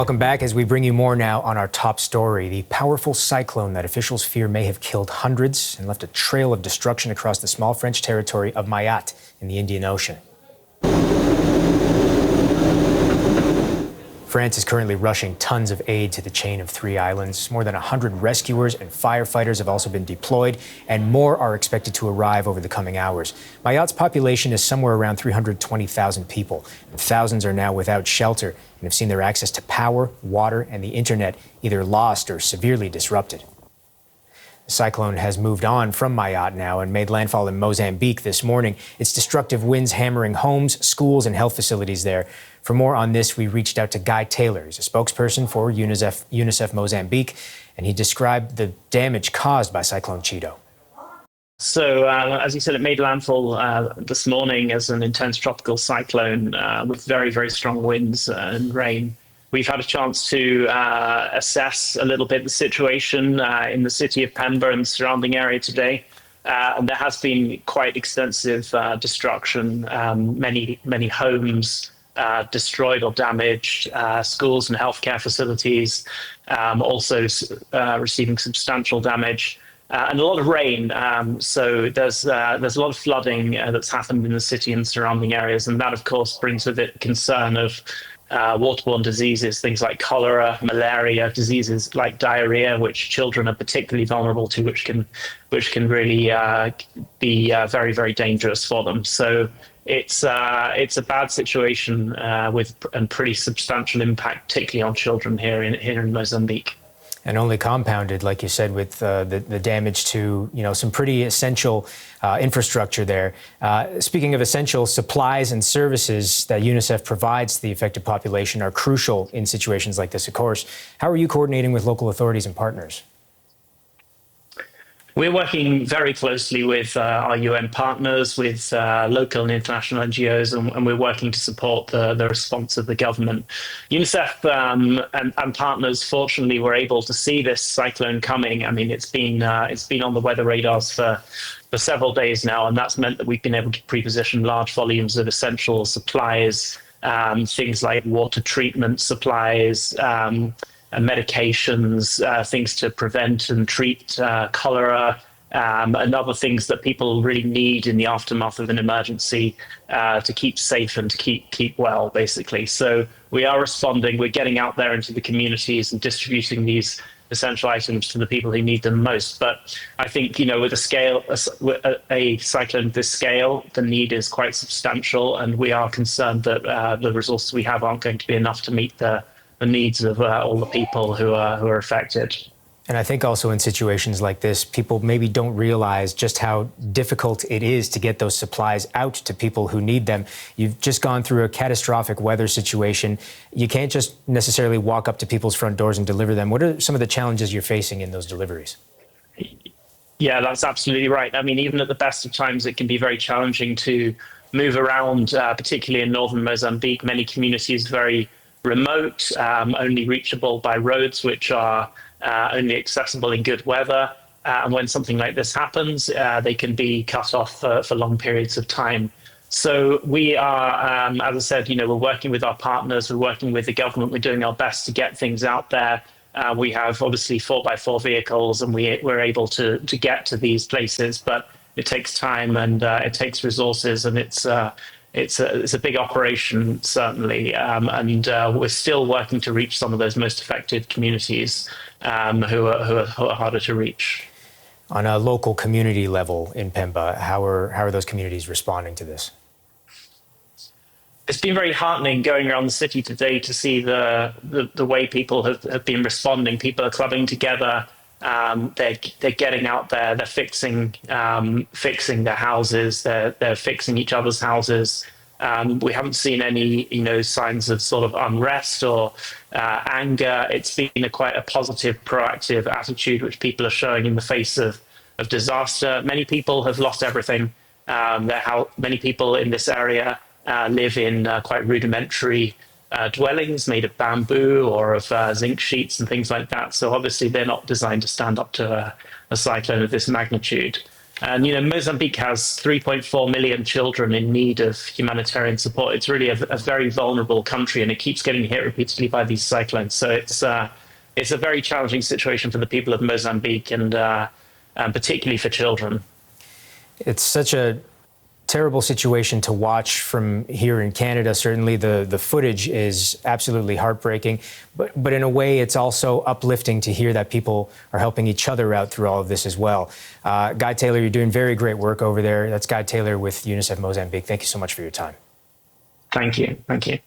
Welcome back as we bring you more now on our top story. The powerful cyclone that officials fear may have killed hundreds and left a trail of destruction across the small French territory of Mayotte in the Indian Ocean. France is currently rushing tons of aid to the chain of 3 islands. More than 100 rescuers and firefighters have also been deployed, and more are expected to arrive over the coming hours. Mayotte's population is somewhere around 320,000 people, and thousands are now without shelter and have seen their access to power, water, and the internet either lost or severely disrupted. The cyclone has moved on from Mayotte now and made landfall in Mozambique this morning. Its destructive winds hammering homes, schools, and health facilities there. For more on this, we reached out to Guy Taylor. He's a spokesperson for UNICEF Mozambique, and he described the damage caused by Cyclone Chido. So, as you said, it made landfall this morning as an intense tropical cyclone with very, very strong winds and rain. We've had a chance to assess a little bit the situation in the city of Pemba and the surrounding area today. And there has been quite extensive destruction, many homes destroyed or damaged, schools and healthcare facilities also receiving substantial damage, and a lot of rain. So there's a lot of flooding that's happened in the city and surrounding areas, and that, of course, brings with it concern of waterborne diseases, things like cholera, malaria, diseases like diarrhea, which children are particularly vulnerable to, which can really be very, very dangerous for them. So it's a bad situation with pretty substantial impact, particularly on children here in Mozambique. And only compounded, like you said, with the damage to some pretty essential infrastructure there. Speaking of essential, supplies and services that UNICEF provides to the affected population are crucial in situations like this, of course. How are you coordinating with local authorities and partners? We're working very closely with our UN partners, with local and international NGOs, and we're working to support the response of the government. UNICEF and partners, fortunately, were able to see this cyclone coming. I mean, it's been on the weather radars for several days now, and that's meant that we've been able to pre-position large volumes of essential supplies, things like water treatment supplies, and medications, things to prevent and treat cholera, and other things that people really need in the aftermath of an emergency to keep safe and to keep well, basically. So we are responding. We're getting out there into the communities and distributing these essential items to the people who need them most. But I think, with a cyclone of this scale, the need is quite substantial, and we are concerned that the resources we have aren't going to be enough to meet the needs of all the people who are affected. And I think also in situations like this, people maybe don't realize just how difficult it is to get those supplies out to people who need them. You've just gone through a catastrophic weather situation. You can't just necessarily walk up to people's front doors and deliver them. What are some of the challenges you're facing in those deliveries? Yeah, that's absolutely right. I mean, even at the best of times, it can be very challenging to move around, particularly in northern Mozambique. Many communities very remote, only reachable by roads which are only accessible in good weather. And when something like this happens, they can be cut off for long periods of time. So we are, as I said, we're working with our partners, we're working with the government, we're doing our best to get things out there. We have obviously 4x4 vehicles, and we're able to get to these places, but it takes time and it takes resources, and it's a big operation, certainly, and we're still working to reach some of those most affected communities who are harder to reach. On a local community level in Pemba, how are those communities responding to this? It's been very heartening going around the city today to see the way people have been responding. People are clubbing together. They're getting out there. They're fixing their houses. They're fixing each other's houses. We haven't seen any signs of sort of unrest or anger. It's been quite a positive, proactive attitude which people are showing in the face of disaster. Many people have lost everything. Many people in this area live in quite rudimentary dwellings made of bamboo or of zinc sheets and things like that. So obviously they're not designed to stand up to a cyclone of this magnitude. And, Mozambique has 3.4 million children in need of humanitarian support. It's really a very vulnerable country, and it keeps getting hit repeatedly by these cyclones. So it's a very challenging situation for the people of Mozambique, and particularly for children. It's such a terrible situation to watch from here in Canada. Certainly the footage is absolutely heartbreaking, but in a way it's also uplifting to hear that people are helping each other out through all of this as well. Guy Taylor, you're doing very great work over there. That's Guy Taylor with UNICEF Mozambique. Thank you so much for your time. Thank you. Thank you.